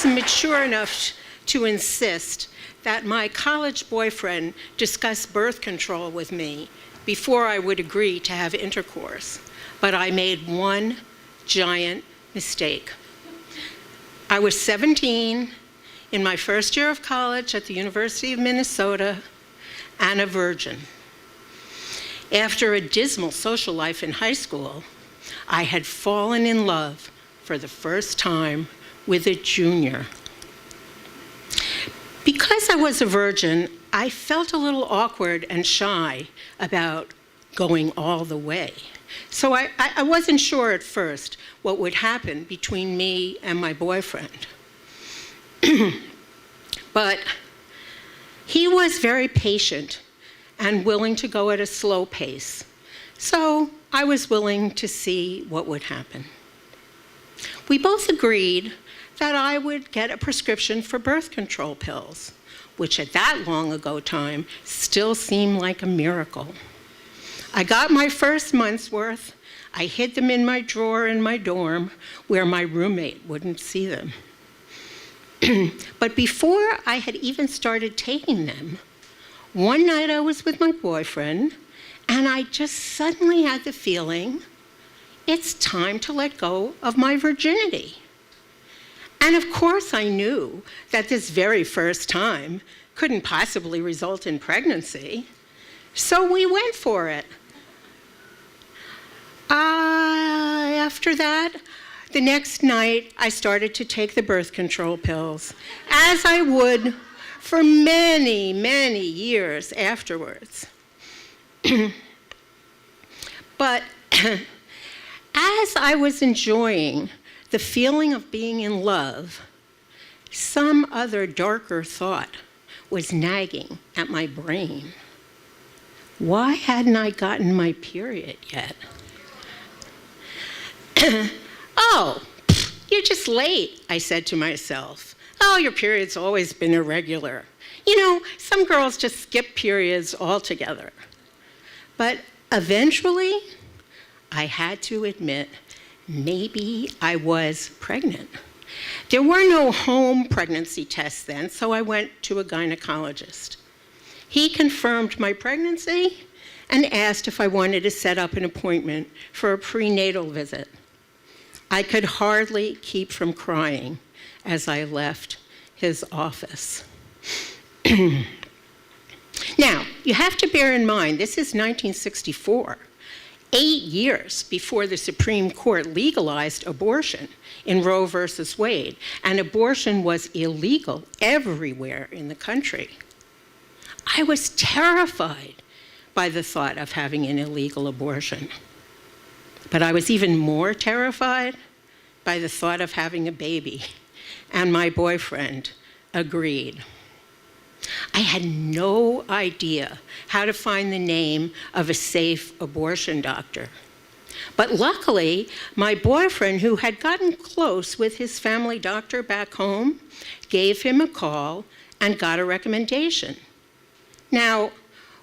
was mature enough to insist that my college boyfriend discuss birth control with me before I would agree to have intercourse. But I made one giant mistake. I was 17, in my first year of college at the University of Minnesota, and a virgin. After a dismal social life in high school, I had fallen in love for the first time with a junior. Because I was a virgin, I felt a little awkward and shy about going all the way. So I wasn't sure at first what would happen between me and my boyfriend. But he was very patient and willing to go at a slow pace. So I was willing to see what would happen. We both agreed that I would get a prescription for birth control pills, which at that long ago time still seemed like a miracle. I got my first month's worth. I hid them in my drawer in my dorm where my roommate wouldn't see them. But before I had even started taking them, one night I was with my boyfriend, and I just suddenly had the feeling, it's time to let go of my virginity. And of course I knew that this very first time couldn't possibly result in pregnancy, so we went for it. After that, the next night, I started to take the birth control pills, as I would for many, many years afterwards. But as I was enjoying the feeling of being in love, some other darker thought was nagging at my brain. Why hadn't I gotten my period yet? Oh, you're just late, I said to myself. Oh, your period's always been irregular. You know, some girls just skip periods altogether. But eventually, I had to admit, maybe I was pregnant. There were no home pregnancy tests then, so I went to a gynecologist. He confirmed my pregnancy and asked if I wanted to set up an appointment for a prenatal visit. I could hardly keep from crying as I left his office. Now, you have to bear in mind, this is 1964, 8 years before the Supreme Court legalized abortion in Roe versus Wade, and abortion was illegal everywhere in the country. I was terrified by the thought of having an illegal abortion. But I was even more terrified by the thought of having a baby, and my boyfriend agreed. I had no idea how to find the name of a safe abortion doctor. But luckily, my boyfriend, who had gotten close with his family doctor back home, gave him a call and got a recommendation. Now,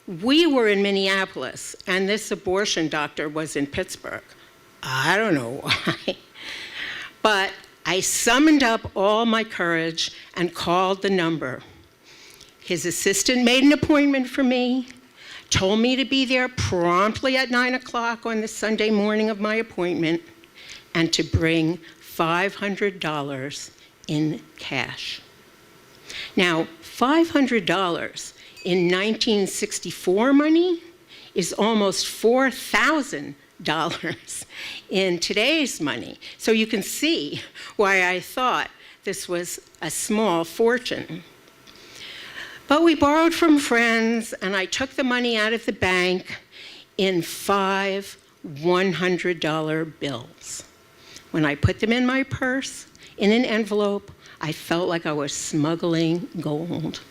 we were in Minneapolis, and this abortion doctor was in Pittsburgh. I don't know why. But I summoned up all my courage and called the number. His assistant made an appointment for me, told me to be there promptly at 9 o'clock on the Sunday morning of my appointment, and to bring $500 in cash. Now, $500 in 1964 money is almost $4,000 in today's money. So you can see why I thought this was a small fortune. But we borrowed from friends, and I took the money out of the bank in 5 $100 bills. When I put them in my purse, in an envelope, I felt like I was smuggling gold.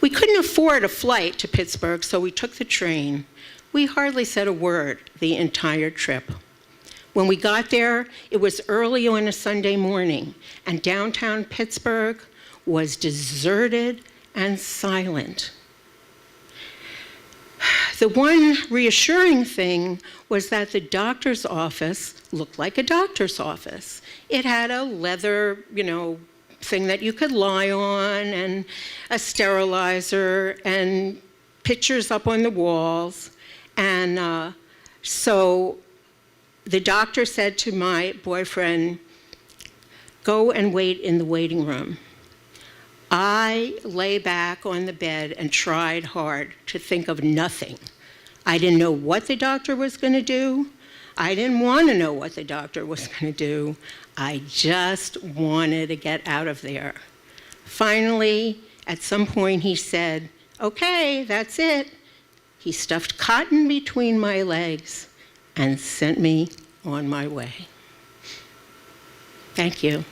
We couldn't afford a flight to Pittsburgh, so we took the train. We hardly said a word the entire trip. When we got there, it was early on a Sunday morning, and downtown Pittsburgh was deserted and silent. The one reassuring thing was that the doctor's office looked like a doctor's office. It had a leather, thing that you could lie on, and a sterilizer, and pictures up on the walls. And so the doctor said to my boyfriend, "Go and wait in the waiting room." I lay back on the bed and tried hard to think of nothing. I didn't know what the doctor was going to do. I didn't want to know what the doctor was going to do. I just wanted to get out of there. Finally, at some point he said, "Okay, that's it." He stuffed cotton between my legs and sent me on my way. Thank you.